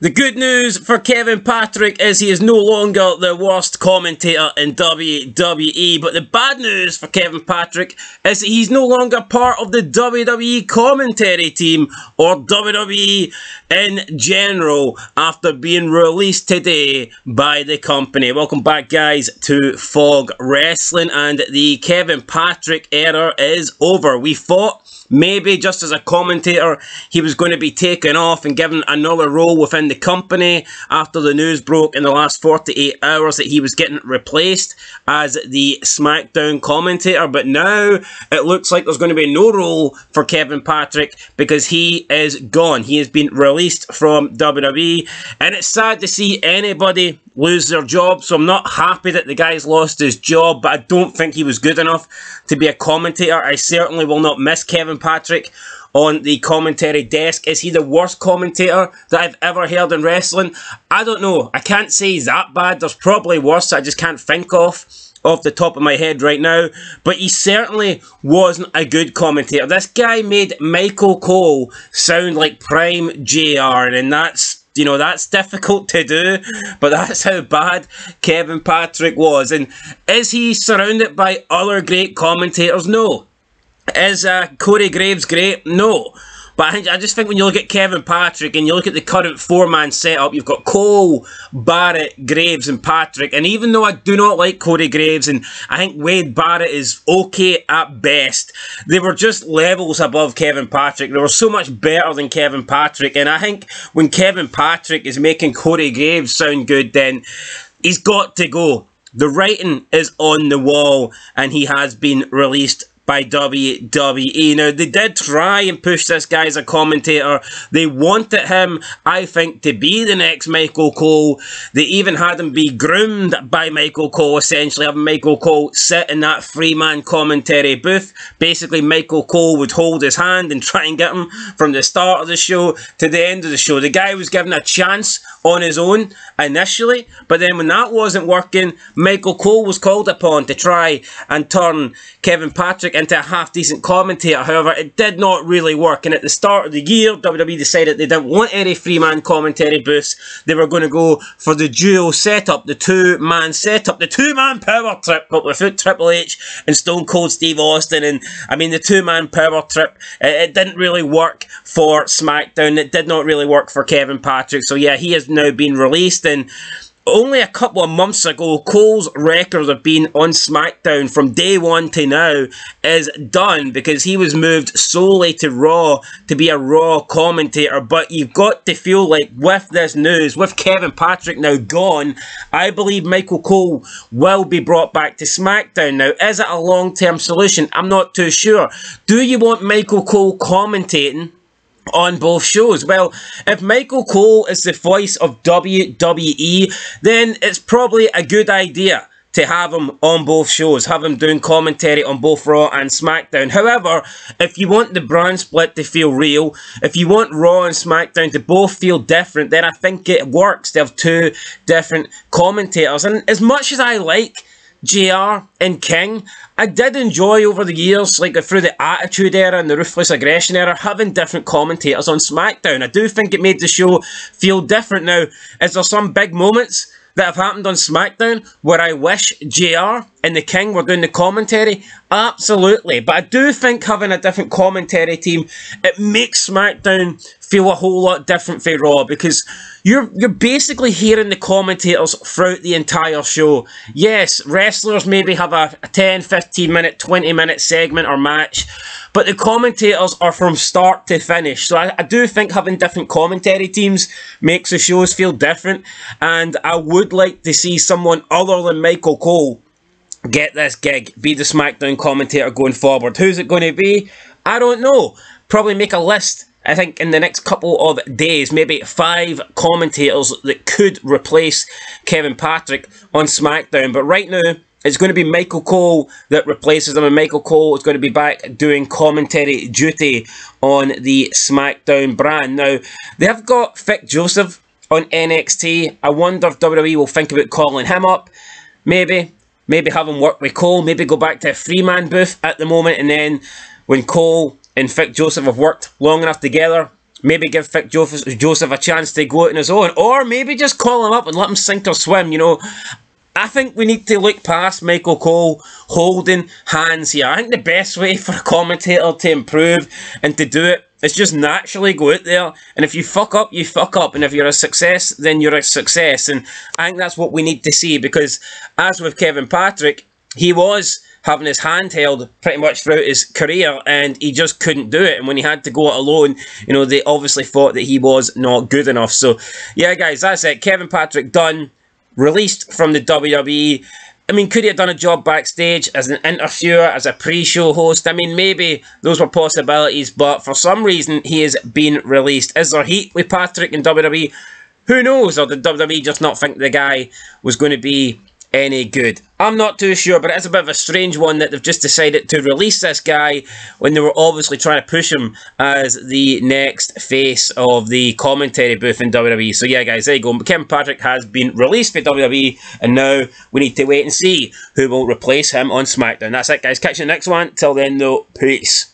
The good news for Kevin Patrick is he is no longer the worst commentator in WWE, but the bad news for Kevin Patrick is that he's no longer part of the WWE commentary team or WWE in general after being released today by the company. Welcome back, guys, to Fog Wrestling, and the Kevin Patrick era is over. We thought maybe just as a commentator he was going to be taken off and given another role within the company after the news broke in the last 48 hours that he was getting replaced as the SmackDown commentator, but now it looks like there's going to be no role for Kevin Patrick because he is gone. He has been released from WWE, and it's sad to see anybody lose their job, so I'm not happy that the guy's lost his job, but I don't think he was good enough to be a commentator. I certainly will not miss Kevin Patrick on the commentary desk. Is he the worst commentator that I've ever heard in wrestling? I don't know. I can't say he's that bad. There's probably worse I just can't think of off the top of my head right now, but he certainly wasn't a good commentator. This guy made Michael Cole sound like prime JR, and that's, you know, that's difficult to do, but that's how bad Kevin Patrick was. And is he surrounded by other great commentators? No. Is Corey Graves great? No. But I just think when you look at Kevin Patrick and you look at the current four-man setup, you've got Cole, Barrett, Graves and Patrick. And even though I do not like Corey Graves and I think Wade Barrett is okay at best, they were just levels above Kevin Patrick. They were so much better than Kevin Patrick. And I think when Kevin Patrick is making Corey Graves sound good, then he's got to go. The writing is on the wall and he has been released by WWE. Now, they did try and push this guy as a commentator. They wanted him, I think, to be the next Michael Cole. They even had him be groomed by Michael Cole, essentially, having Michael Cole sit in that three-man commentary booth. Basically, Michael Cole would hold his hand and try and get him from the start of the show to the end of the show. The guy was given a chance on his own initially, but then when that wasn't working, Michael Cole was called upon to try and turn Kevin Patrick into a half-decent commentator. However, it did not really work, and at the start of the year, WWE decided they didn't want any three-man commentary booths. They were going to go for the duo setup, the two-man setup, the two-man power trip, but without Triple H and Stone Cold Steve Austin. And I mean, the two-man power trip, it didn't really work for SmackDown. It did not really work for Kevin Patrick. So yeah, he has now been released, and only a couple of months ago, Cole's record of being on SmackDown from day one to now is done because he was moved solely to Raw to be a Raw commentator. But you've got to feel like with this news, with Kevin Patrick now gone, I believe Michael Cole will be brought back to SmackDown. Now, is it a long-term solution? I'm not too sure. Do you want Michael Cole commentating on both shows? Well, if Michael Cole is the voice of WWE, then it's probably a good idea to have him on both shows, have him doing commentary on both Raw and SmackDown. However, if you want the brand split to feel real, if you want Raw and SmackDown to both feel different, then I think it works to have two different commentators. And as much as I like JR and King, I did enjoy over the years, like through the Attitude Era and the Ruthless Aggression Era, having different commentators on SmackDown. I do think it made the show feel different. Now, is there some big moments that have happened on SmackDown where I wish JR and the King were doing the commentary? Absolutely. But I do think having a different commentary team, it makes SmackDown feel a whole lot different for Raw, because you're basically hearing the commentators throughout the entire show. Yes, wrestlers maybe have a 10, 15 minute, 20 minute segment or match, but the commentators are from start to finish. So I do think having different commentary teams makes the shows feel different, and I would like to see someone other than Michael Cole get this gig, be the SmackDown commentator going forward. Who's it going to be? I don't know. Probably make a list, I think, in the next couple of days, maybe 5 commentators that could replace Kevin Patrick on SmackDown. But right now, it's going to be Michael Cole that replaces him, and Michael Cole is going to be back doing commentary duty on the SmackDown brand. Now, they have got Vic Joseph on NXT. I wonder if WWE will think about calling him up. Maybe have him work with Cole, maybe go back to a 3-man booth at the moment, and then when Cole and Vic Joseph have worked long enough together, maybe give Vic Joseph a chance to go out on his own, or maybe just call him up and let him sink or swim, you know. I think we need to look past Michael Cole holding hands here. I think the best way for a commentator to improve and to do it is just naturally go out there, and if you fuck up, you fuck up, and if you're a success, then you're a success. And I think that's what we need to see, because as with Kevin Patrick, he was having his hand held pretty much throughout his career, and he just couldn't do it. And when he had to go it alone, you know, they obviously thought that he was not good enough. So, yeah, guys, that's it. Kevin Patrick done. Released from the WWE. I mean, could he have done a job backstage as an interviewer, as a pre-show host? I mean, maybe those were possibilities, but for some reason, he has been released. Is there heat with Patrick in WWE? Who knows? Or did WWE just not think the guy was going to be any good? I'm not too sure, but it's a bit of a strange one that they've just decided to release this guy when they were obviously trying to push him as the next face of the commentary booth in WWE. So yeah, guys, there you go. Kevin Patrick has been released for WWE, and now we need to wait and see who will replace him on SmackDown. That's it, guys. Catch you in the next one. Till then, though, peace.